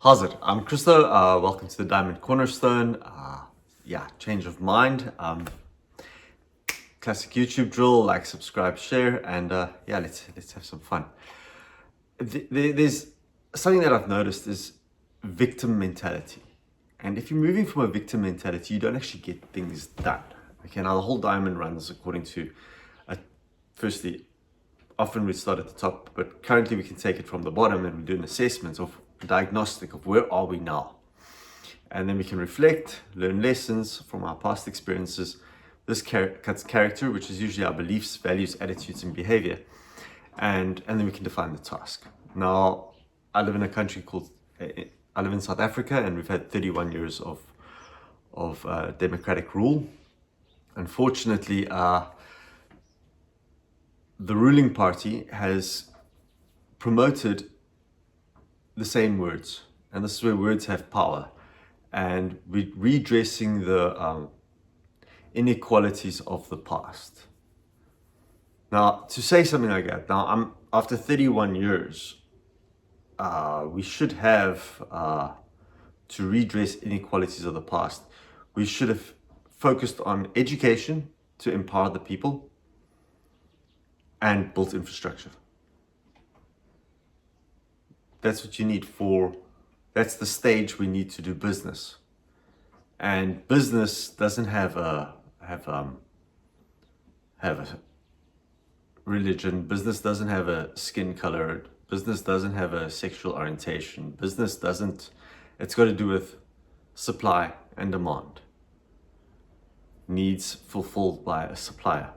How's it? I'm Christo. Welcome to the Diamond Cornerstone. Change of mind. Classic YouTube drill: like, subscribe, share, and let's have some fun. There's something that I've noticed is victim mentality, and if you're moving from a victim mentality, you don't actually get things done. Okay, now the whole diamond runs according to, firstly, often we start at the top, but currently we can take it from the bottom and we do an assessment of diagnostic of where are we now, and then we can reflect, learn lessons from our past experiences. This cuts character, which is usually our beliefs, values, attitudes, and behavior, and then we can define the task. Now, I live in a country called I live in South Africa, and we've had 31 years of democratic rule. Unfortunately, the ruling party has promoted the same words, and this is where words have power, and we're redressing the inequalities of the past. Now, to say something like that, after 31 years, we should have, to redress inequalities of the past, we should have focused on education to empower the people and built infrastructure. That's what you need that's the stage we need to do business. And business doesn't have a religion. Business doesn't have a skin color. Business doesn't have a sexual orientation. It's got to do with supply and demand. Needs fulfilled by a supplier,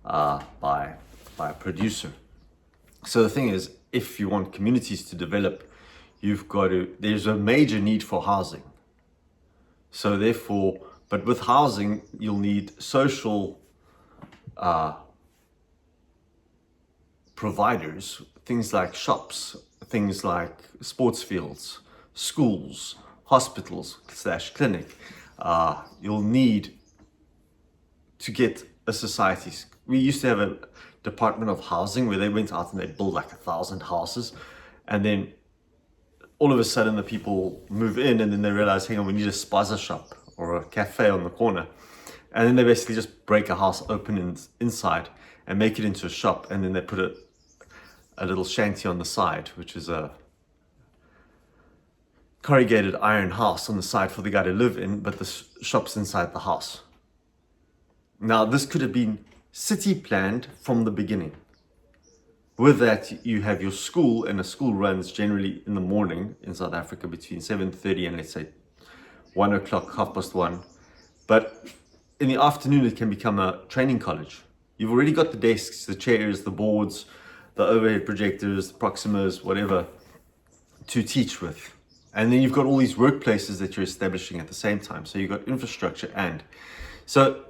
by a producer. So the thing is, if you want communities to develop, there's a major need for housing. So therefore, but with housing, you'll need social providers, things like shops, things like sports fields, schools, hospitals / clinic. You'll need to get a society. We used to have a Department of Housing where they went out and they built like 1,000 houses, and then all of a sudden the people move in, and then they realize, hang on, we need a spaza shop or a cafe on the corner, and then they basically just break a house open inside and make it into a shop, and then they put a little shanty on the side, which is a corrugated iron house on the side for the guy to live in, but the shop's inside the house. Now, this could have been city planned from the beginning. With that, you have your school, and a school runs generally in the morning in South Africa between 7:30 and, let's say, 1 o'clock, 1:30. But in the afternoon, it can become a training college. You've already got the desks, the chairs, the boards, the overhead projectors, the Proximas, whatever, to teach with. And then you've got all these workplaces that you're establishing at the same time. So you've got infrastructure, and so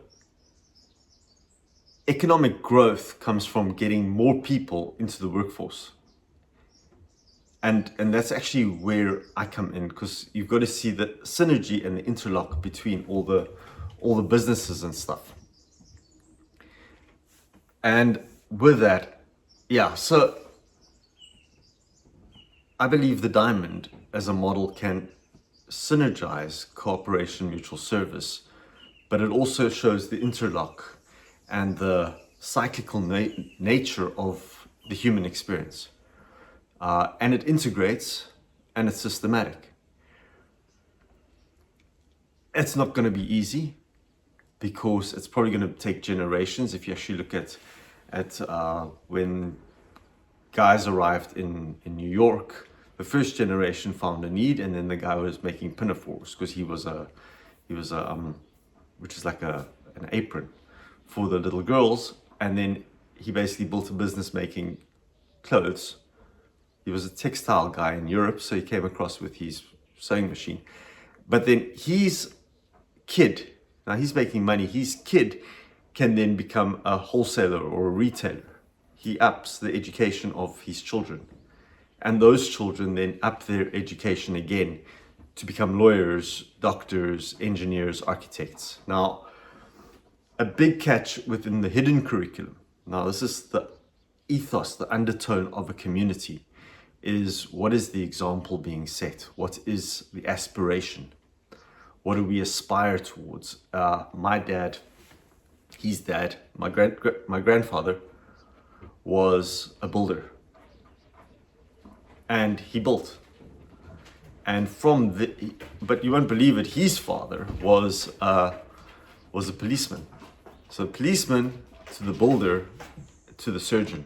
economic growth comes from getting more people into the workforce. And that's actually where I come in, because you've got to see the synergy and the interlock between all the businesses and stuff. And with that, so I believe the diamond as a model can synergize cooperation, mutual service, but it also shows the interlock and the cyclical nature of the human experience. And it integrates, and it's systematic. It's not going to be easy, because it's probably going to take generations. If you actually look at when guys arrived in New York, the first generation found a need, and then the guy was making pinafores, because he was which is like an apron for the little girls, and then he basically built a business making clothes. He was a textile guy in Europe, so he came across with his sewing machine. But then his kid, now he's making money, his kid can then become a wholesaler or a retailer. He ups the education of his children, and those children then up their education again to become lawyers, doctors, engineers, architects. Now, a big catch within the hidden curriculum. Now, this is the ethos, the undertone of a community, is, what is the example being set? What is the aspiration? What do we aspire towards? My dad, his dad, my grandfather was a builder, and he built. And but you won't believe it, his father was a policeman. So policeman to the builder to the surgeon.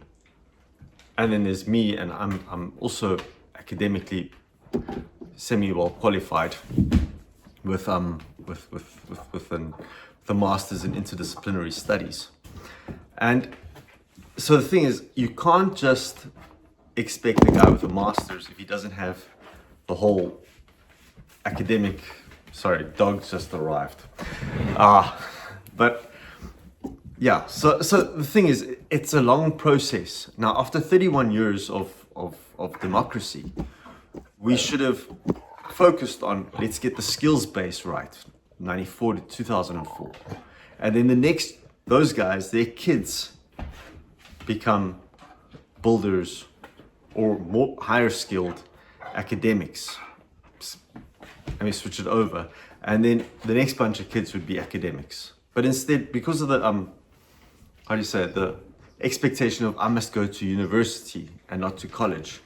And then there's me, and I'm also academically semi-well qualified with the masters in interdisciplinary studies. And so the thing is, you can't just expect a guy with a master's if he doesn't have the whole academic. Sorry, dog just arrived. But yeah, so the thing is, it's a long process. Now, after 31 years of democracy, we should have focused on, let's get the skills base right, 94 to 2004. And then those guys, their kids become builders or more higher skilled academics. And we switch it over. And then the next bunch of kids would be academics. But instead, because of the, the expectation of I must go to university and not to college.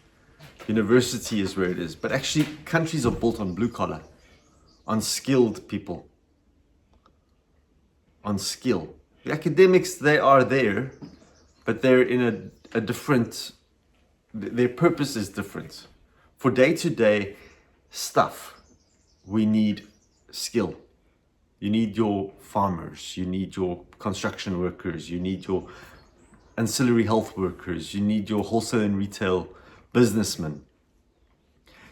University is where it is. But actually, countries are built on blue collar, on skilled people, on skill. The academics, they are there, but they're in a different, their purpose is different. For day-to-day stuff, we need skill. You need your farmers, you need your construction workers, you need your ancillary health workers, you need your wholesale and retail businessmen,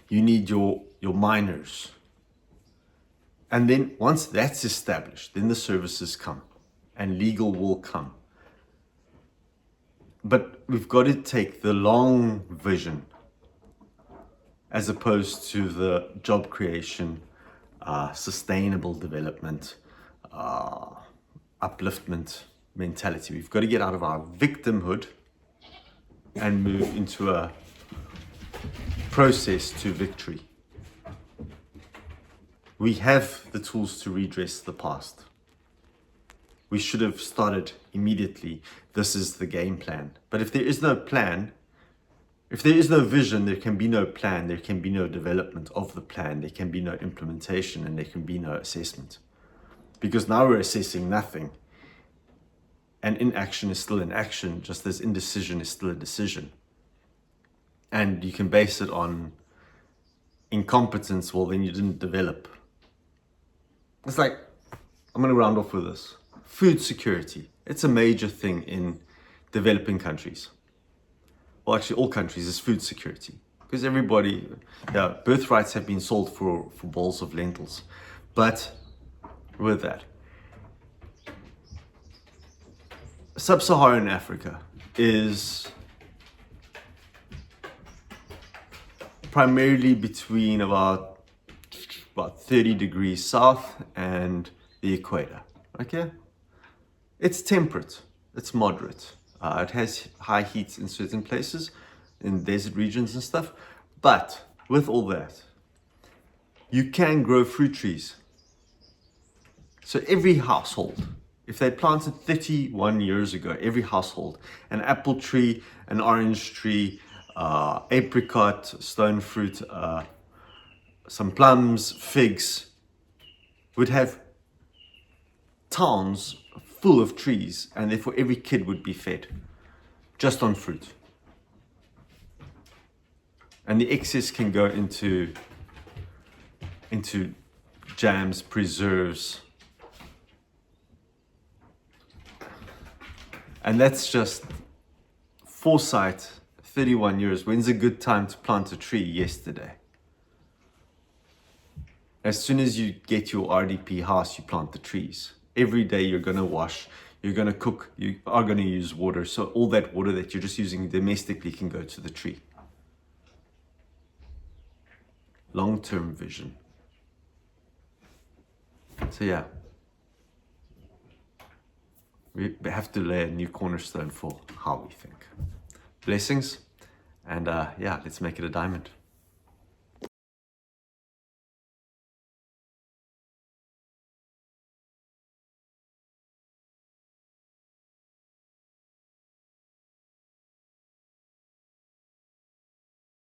you need your miners. And then once that's established, then the services come and legal will come. But we've got to take the long vision as opposed to the job creation, sustainable development, upliftment mentality. We've got to get out of our victimhood and move into a process to victory. We have the tools to redress the past. We should have started immediately. This is the game plan. But if there is no plan, if there is no vision, there can be no plan, there can be no development of the plan, there can be no implementation, and there can be no assessment. Because now we're assessing nothing. And inaction is still inaction, just as indecision is still a decision. And you can base it on incompetence, well, then you didn't develop. It's like, I'm going to round off with this. Food security. It's a major thing in developing countries. Well, actually, all countries is food security. Because everybody, birthrights have been sold for bowls of lentils. But with that, Sub-Saharan Africa is primarily between about 30 degrees south and the equator. Okay? It's temperate, it's moderate. It has high heat in certain places, in desert regions and stuff. But with all that, you can grow fruit trees. So every household, if they planted 31 years ago, every household, an apple tree, an orange tree, apricot, stone fruit, some plums, figs, would have towns full of trees, and therefore every kid would be fed just on fruit. And the excess can go into jams, preserves. And that's just foresight, 31 years. When's a good time to plant a tree? Yesterday. As soon as you get your RDP house, you plant the trees. Every day you're going to wash, you're going to cook, you are going to use water. So all that water that you're just using domestically can go to the tree. Long-term vision. So yeah, we have to lay a new cornerstone for how we think. Blessings And yeah, let's make it a diamond.